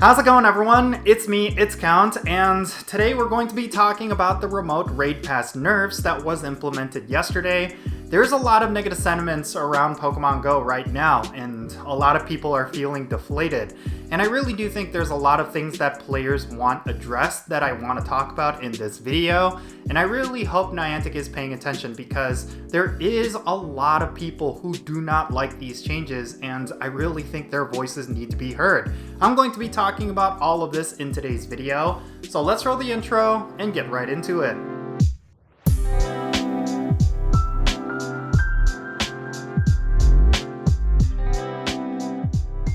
How's it going, everyone? It's me, it's Count, and today we're going to be talking about the remote raid pass nerfs that was implemented yesterday. There's a lot of negative sentiments around Pokemon Go right now, and a lot of people are feeling deflated. And I really do think there's a lot of things that players want addressed that I want to talk about in this video. And I really hope Niantic is paying attention because there is a lot of people who do not like these changes, and I really think their voices need to be heard. I'm going to be talking about all of this in today's video, so let's roll the intro and get right into it.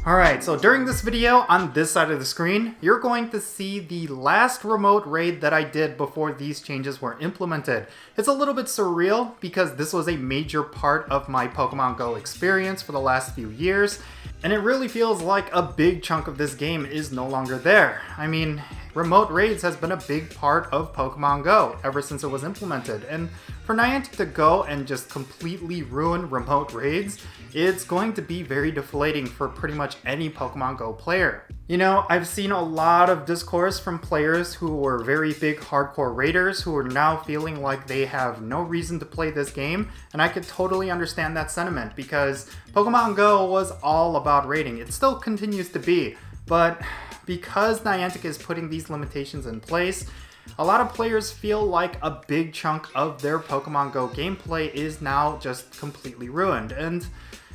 Alright, so during this video, on this side of the screen, you're going to see the last remote raid that I did before these changes were implemented. It's a little bit surreal because this was a major part of my Pokemon Go experience for the last few years, and it really feels like a big chunk of this game is no longer there. I mean, remote raids has been a big part of Pokemon Go ever since it was implemented, and for Niantic to go and just completely ruin remote raids, it's going to be very deflating for pretty much any Pokemon Go player. You know, I've seen a lot of discourse from players who were very big hardcore raiders who are now feeling like they have no reason to play this game, and I could totally understand that sentiment because Pokemon Go was all about raiding. It still continues to be, but because Niantic is putting these limitations in place, a lot of players feel like a big chunk of their Pokemon Go gameplay is now just completely ruined. And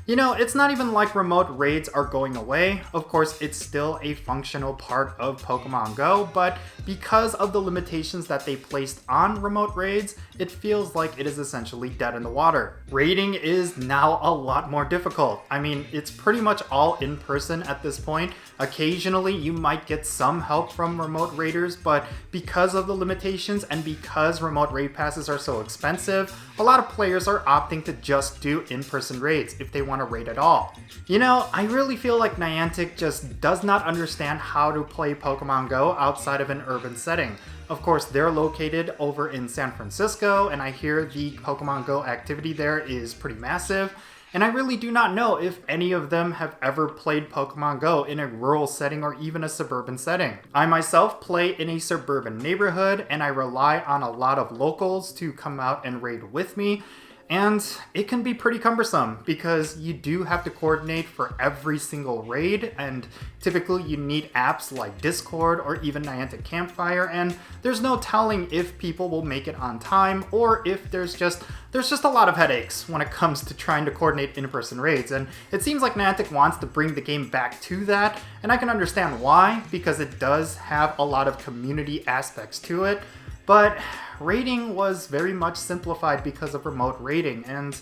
you know, it's not even like remote raids are going away. Of course, it's still a functional part of Pokemon Go, but because of the limitations that they placed on remote raids, it feels like it is essentially dead in the water. Raiding is now a lot more difficult. I mean, it's pretty much all in person at this point. Occasionally, you might get some help from remote raiders, but because of the limitations and because remote raid passes are so expensive, a lot of players are opting to just do in-person raids if they want to raid at all. You know, I really feel like Niantic just does not understand how to play Pokemon Go outside of an urban setting. Of course, they're located over in San Francisco, and I hear the Pokemon Go activity there is pretty massive. And I really do not know if any of them have ever played Pokemon Go in a rural setting or even a suburban setting. I myself play in a suburban neighborhood, and I rely on a lot of locals to come out and raid with me. And it can be pretty cumbersome because you do have to coordinate for every single raid, and typically you need apps like Discord or even Niantic Campfire, and there's no telling if people will make it on time or if there's just a lot of headaches when it comes to trying to coordinate in-person raids. And it seems like Niantic wants to bring the game back to that, and I can understand why, because it does have a lot of community aspects to it. But raiding was very much simplified because of remote raiding, and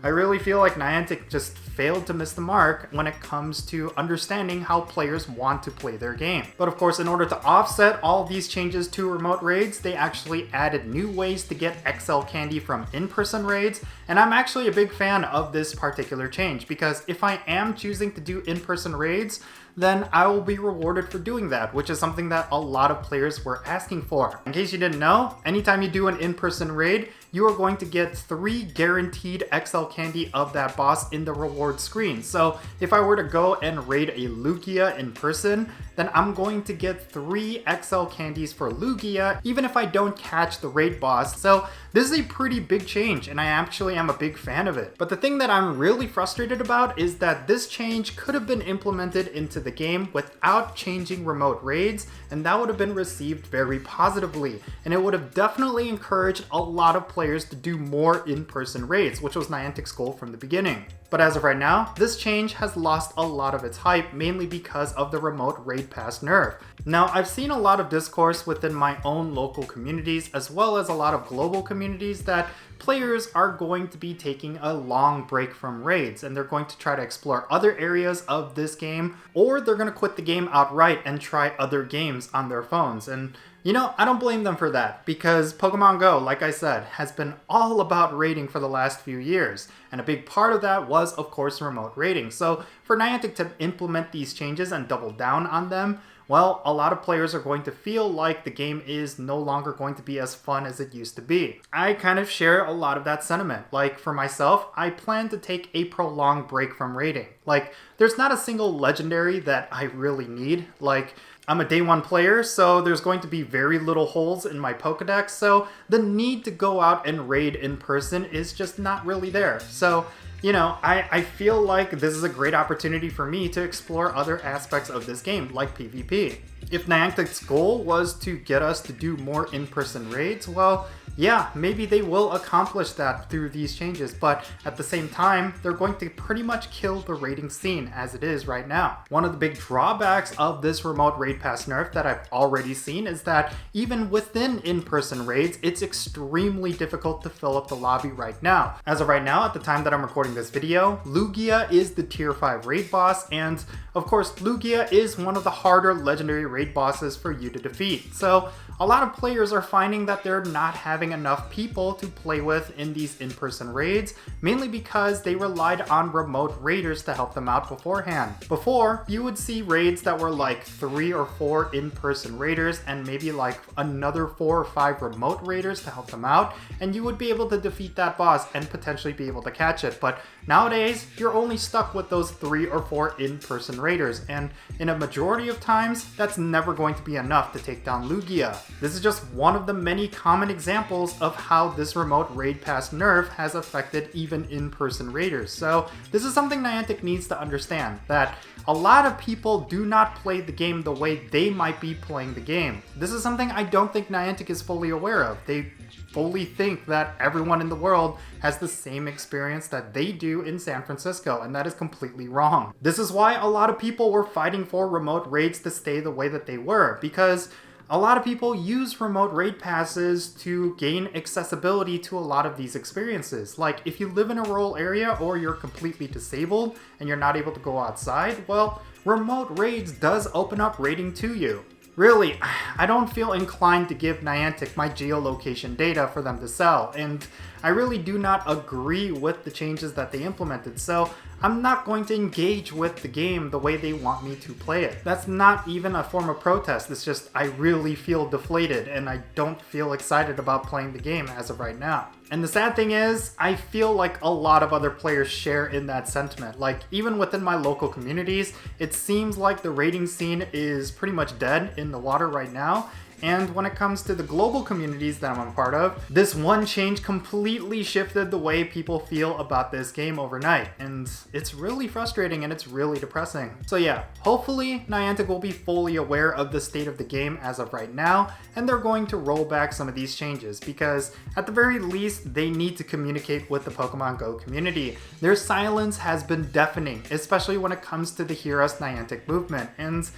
I really feel like Niantic just failed to miss the mark when it comes to understanding how players want to play their game. But of course, in order to offset all these changes to remote raids, they actually added new ways to get XL candy from in-person raids, and I'm actually a big fan of this particular change because if I am choosing to do in-person raids, then I will be rewarded for doing that, which is something that a lot of players were asking for. In case you didn't know, anytime you do an in-person raid, you are going to get 3 guaranteed XL candy of that boss in the reward screen. So if I were to go and raid a Lugia in person, then I'm going to get 3 XL candies for Lugia, even if I don't catch the raid boss. So this is a pretty big change, and I actually am a big fan of it. But the thing that I'm really frustrated about is that this change could have been implemented into the game without changing remote raids, and that would have been received very positively. And it would have definitely encouraged a lot of players to do more in-person raids, which was Niantic's goal from the beginning. But as of right now, this change has lost a lot of its hype, mainly because of the remote raid pass nerf. Now, I've seen a lot of discourse within my own local communities, as well as a lot of global communities, that players are going to be taking a long break from raids, and they're going to try to explore other areas of this game, or they're going to quit the game outright and try other games on their phones. And you know, I don't blame them for that, because Pokemon Go, like I said, has been all about raiding for the last few years, and a big part of that was, of course, remote raiding. So for Niantic to implement these changes and double down on them well, a lot of players are going to feel like the game is no longer going to be as fun as it used to be. I kind of share a lot of that sentiment. Like for myself, I plan to take a prolonged break from raiding. Like there's not a single legendary that I really need. Like I'm a day one player, so there's going to be very little holes in my Pokedex, so the need to go out and raid in person is just not really there. So, you know, I feel like this is a great opportunity for me to explore other aspects of this game, like PvP. If Niantic's goal was to get us to do more in-person raids, well, yeah, maybe they will accomplish that through these changes, but at the same time, they're going to pretty much kill the raiding scene as it is right now. One of the big drawbacks of this remote raid pass nerf that I've already seen is that even within in-person raids, it's extremely difficult to fill up the lobby right now. As of right now, at the time that I'm recording this video, Lugia is the tier 5 raid boss, and of course, Lugia is one of the harder legendary raid bosses for you to defeat. So a lot of players are finding that they're not having enough people to play with in these in-person raids, mainly because they relied on remote raiders to help them out beforehand. Before, you would see raids that were like 3 or 4 in-person raiders and maybe like another 4 or 5 remote raiders to help them out, and you would be able to defeat that boss and potentially be able to catch it. But nowadays, you're only stuck with those 3 or 4 in-person raiders, and in a majority of times, that's never going to be enough to take down Lugia. This is just one of the many common examples of how this remote raid pass nerf has affected even in-person raiders. So this is something Niantic needs to understand, that a lot of people do not play the game the way they might be playing the game. This is something I don't think Niantic is fully aware of. They fully think that everyone in the world has the same experience that they do in San Francisco, and that is completely wrong. This is why a lot of people were fighting for remote raids to stay the way that they were, because a lot of people use remote raid passes to gain accessibility to a lot of these experiences. Like if you live in a rural area or you're completely disabled and you're not able to go outside, well, remote raids does open up raiding to you. Really, I don't feel inclined to give Niantic my geolocation data for them to sell, and I really do not agree with the changes that they implemented, so I'm not going to engage with the game the way they want me to play it. That's not even a form of protest, it's just I really feel deflated and I don't feel excited about playing the game as of right now. And the sad thing is, I feel like a lot of other players share in that sentiment. Like, even within my local communities, it seems like the raiding scene is pretty much dead in the water right now. And when it comes to the global communities that I'm a part of, this one change completely shifted the way people feel about this game overnight. And it's really frustrating and it's really depressing. So yeah, hopefully Niantic will be fully aware of the state of the game as of right now, and they're going to roll back some of these changes, because at the very least, they need to communicate with the Pokemon Go community. Their silence has been deafening, especially when it comes to the Hear Us Niantic movement. And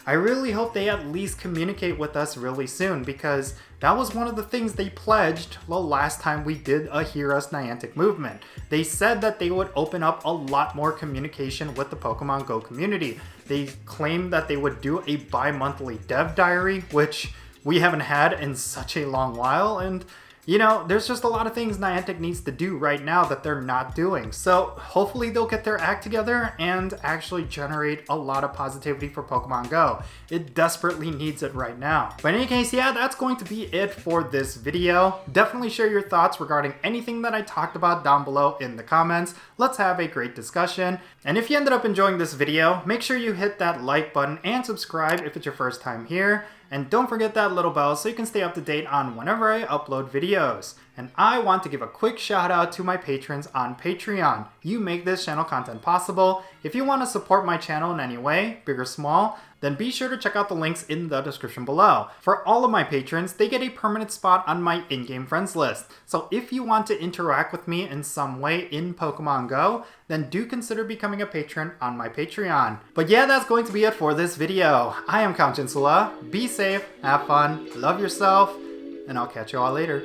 I really hope they at least communicate with us really soon, because that was one of the things they pledged the last time we did a Hear Us Niantic movement. They said that they would open up a lot more communication with the Pokemon Go community. They claimed that they would do a bi-monthly dev diary, which we haven't had in such a long while, and you know, there's just a lot of things Niantic needs to do right now that they're not doing. So hopefully they'll get their act together and actually generate a lot of positivity for Pokemon Go. It desperately needs it right now. But in any case, yeah, that's going to be it for this video. Definitely share your thoughts regarding anything that I talked about down below in the comments. Let's have a great discussion. And if you ended up enjoying this video, make sure you hit that like button and subscribe if it's your first time here. And don't forget that little bell so you can stay up to date on whenever I upload videos. And I want to give a quick shout out to my patrons on Patreon. You make this channel content possible. If you want to support my channel in any way, big or small, then be sure to check out the links in the description below. For all of my patrons, they get a permanent spot on my in-game friends list. So if you want to interact with me in some way in Pokemon Go, then do consider becoming a patron on my Patreon. But yeah, that's going to be it for this video. I am Jinsula. Be safe, have fun, love yourself, and I'll catch you all later.